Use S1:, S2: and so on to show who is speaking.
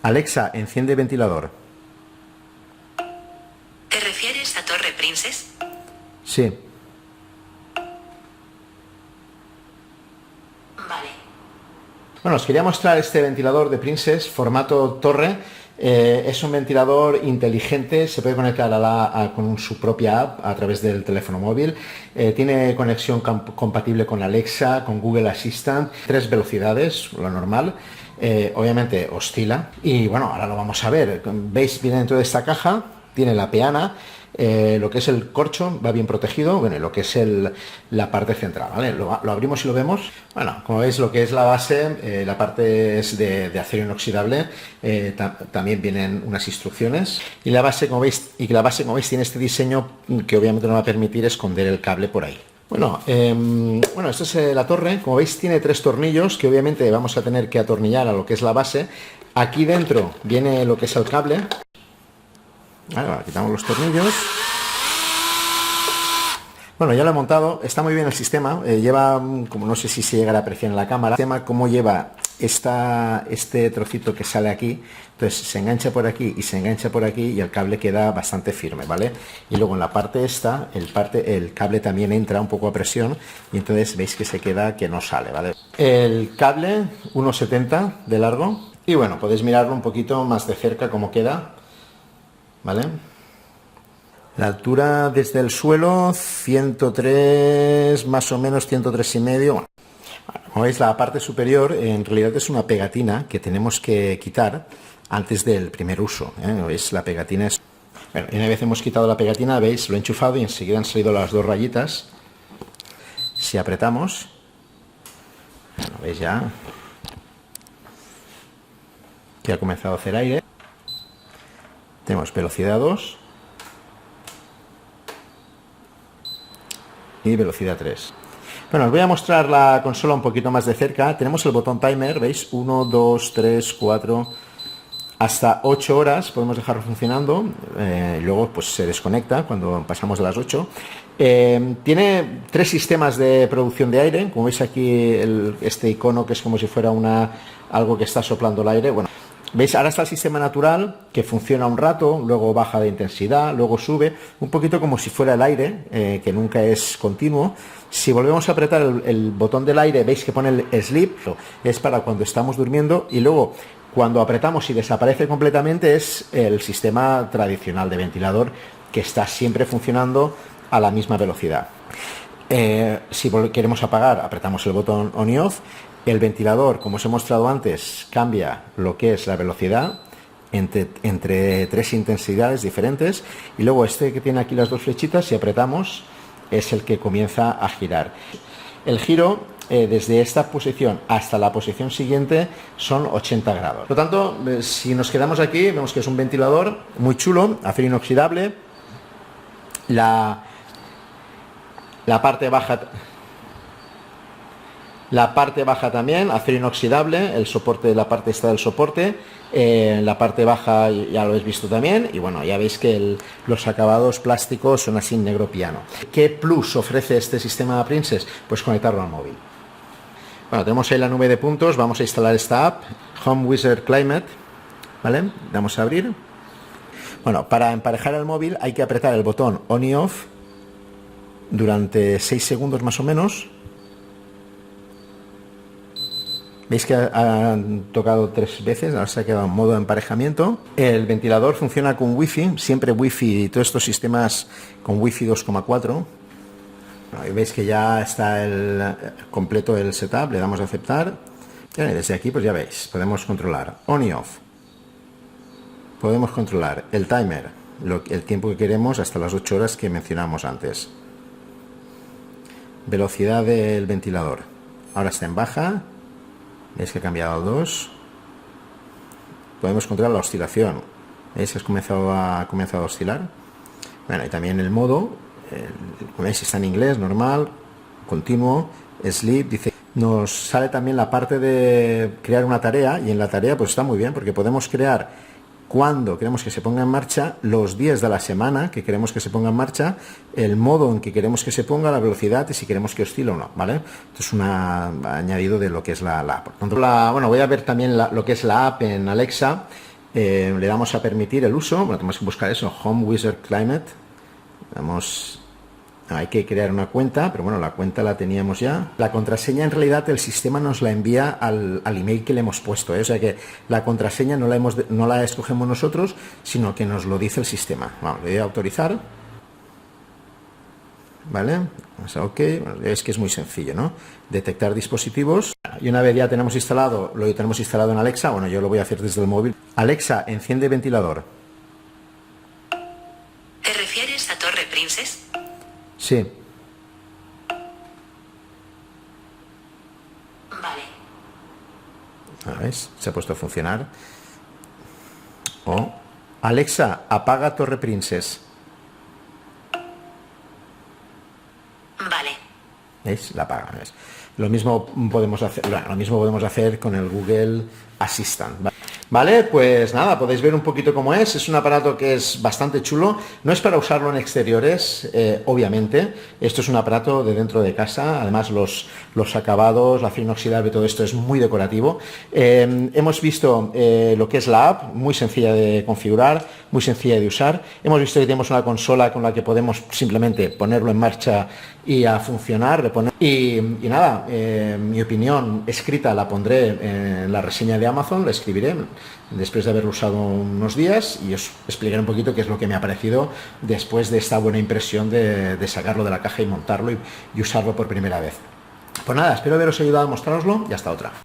S1: Alexa, enciende ventilador.
S2: ¿Te refieres a Torre Princess?
S1: Sí.
S2: Vale.
S1: Bueno, os quería mostrar este ventilador de Princess, formato torre. Es un ventilador inteligente, se puede conectar con su propia app a través del teléfono móvil. Tiene conexión compatible con Alexa, con Google Assistant, 3 velocidades, lo normal. Obviamente oscila. Y bueno, ahora lo vamos a ver. Veis, viene dentro de esta caja, tiene la peana. Lo que es el corcho va bien protegido, bueno, y lo que es la parte central, ¿vale? Lo abrimos y lo vemos. Bueno, como veis, lo que es la base, la parte es de acero inoxidable, también vienen unas instrucciones, y la base, como veis, tiene este diseño que obviamente nos va a permitir esconder el cable por ahí. Bueno, esta es la torre. Como veis, tiene 3 tornillos que obviamente vamos a tener que atornillar a lo que es la base. Aquí dentro viene lo que es el cable. Vale, quitamos los tornillos. Bueno, ya lo he montado, está muy bien el sistema, lleva, como no sé si se llegará a apreciar en la cámara, el sistema como lleva este trocito que sale aquí, entonces se engancha por aquí y se engancha por aquí y el cable queda bastante firme, ¿vale? Y luego en la parte esta, el cable también entra un poco a presión y entonces veis que se queda, que no sale, ¿vale? El cable 1,70 de largo y bueno, podéis mirarlo un poquito más de cerca cómo queda, ¿vale? La altura desde el suelo, 103, más o menos 103 y medio. Bueno, como veis, la parte superior en realidad es una pegatina que tenemos que quitar antes del primer uso, ¿eh? ¿Veis? La pegatina es... Bueno, y una vez hemos quitado la pegatina, veis, lo he enchufado y enseguida han salido las 2 rayitas. Si apretamos, bueno, veis ya que ha comenzado a hacer aire. Tenemos velocidad 2. Y velocidad 3. Bueno, os voy a mostrar la consola un poquito más de cerca. Tenemos el botón timer, ¿veis? 1, 2, 3, 4, hasta 8 horas podemos dejarlo funcionando. Luego pues se desconecta cuando pasamos de las 8. Tiene 3 sistemas de producción de aire. Como veis aquí este icono que es como si fuera algo que está soplando el aire. Bueno, ¿veis? Ahora está el sistema natural, que funciona un rato, luego baja de intensidad, luego sube, un poquito como si fuera el aire, que nunca es continuo. Si volvemos a apretar el botón del aire, veis que pone el sleep, es para cuando estamos durmiendo, y luego cuando apretamos y desaparece completamente es el sistema tradicional de ventilador, que está siempre funcionando a la misma velocidad. Si queremos apagar, apretamos el botón on y off. El ventilador, como os he mostrado antes, cambia lo que es la velocidad entre 3 intensidades diferentes, y luego este que tiene aquí las 2 flechitas, si apretamos, es el que comienza a girar. El giro desde esta posición hasta la posición siguiente son 80 grados. Por lo tanto, si nos quedamos aquí, vemos que es un ventilador muy chulo, acero inoxidable. La parte baja... La parte baja también, acero inoxidable, el soporte, la parte esta del soporte, la parte baja ya lo habéis visto también, y bueno, ya veis que los acabados plásticos son así en negro piano. ¿Qué plus ofrece este sistema Princess? Pues conectarlo al móvil. Bueno, tenemos ahí la nube de puntos, vamos a instalar esta app, Home Wizard Climate, ¿vale? Damos a abrir. Bueno, para emparejar el móvil hay que apretar el botón on y off durante 6 segundos más o menos. Veis que han tocado 3 veces, ahora se ha quedado en modo de emparejamiento. El ventilador funciona con wifi, siempre wifi, y todos estos sistemas con wifi 2,4. Ahí veis que ya está completo el setup, le damos a aceptar. Y desde aquí pues ya veis, podemos controlar on y off. Podemos controlar el timer, el tiempo que queremos hasta las 8 horas que mencionamos antes. Velocidad del ventilador, ahora está en baja. Veis que ha cambiado a 2. Podemos controlar la oscilación. ¿Veis que ha comenzado a oscilar? Bueno, y también el modo. ¿Veis? Está en inglés, normal, continuo, sleep. Dice, nos sale también la parte de crear una tarea, y en la tarea pues está muy bien porque podemos crear cuándo queremos que se ponga en marcha, los días de la semana que queremos que se ponga en marcha, el modo en que queremos que se ponga, la velocidad y si queremos que oscile o no, ¿vale? Esto es un añadido de lo que es la app. Por tanto, bueno, voy a ver también lo que es la app en Alexa. Le damos a permitir el uso. Bueno, tenemos que buscar eso, Home Wizard Climate. Hay que crear una cuenta, pero bueno, la cuenta la teníamos ya. La contraseña en realidad el sistema nos la envía al email que le hemos puesto, ¿eh? O sea que la contraseña no la escogemos nosotros, sino que nos lo dice el sistema. Vamos, le voy a autorizar. ¿Vale? Vamos a OK. Bueno, es que es muy sencillo, ¿no? Detectar dispositivos. Y una vez ya tenemos instalado, lo tenemos instalado en Alexa, bueno, yo lo voy a hacer desde el móvil. Alexa, enciende ventilador.
S2: ¿Te refieres a Torre Princess?
S1: Sí.
S2: Vale.
S1: ¿Ves? Se ha puesto a funcionar. Alexa, apaga Torre Princess.
S2: Vale.
S1: ¿Veis? La apaga. ¿Ves? Lo mismo podemos hacer con el Google Assistant. Vale, pues nada, podéis ver un poquito cómo es un aparato que es bastante chulo, no es para usarlo en exteriores, obviamente, esto es un aparato de dentro de casa, además los acabados, la fibra inoxidable, todo esto es muy decorativo. Hemos visto lo que es la app, muy sencilla de configurar, muy sencilla de usar, hemos visto que tenemos una consola con la que podemos simplemente ponerlo en marcha y a funcionar, y nada, mi opinión escrita la pondré en la reseña de Amazon, la escribiré después de haberlo usado unos días y os explicaré un poquito qué es lo que me ha parecido después de esta buena impresión de sacarlo de la caja y montarlo y usarlo por primera vez. Pues nada, espero haberos ayudado a mostraroslo y hasta otra.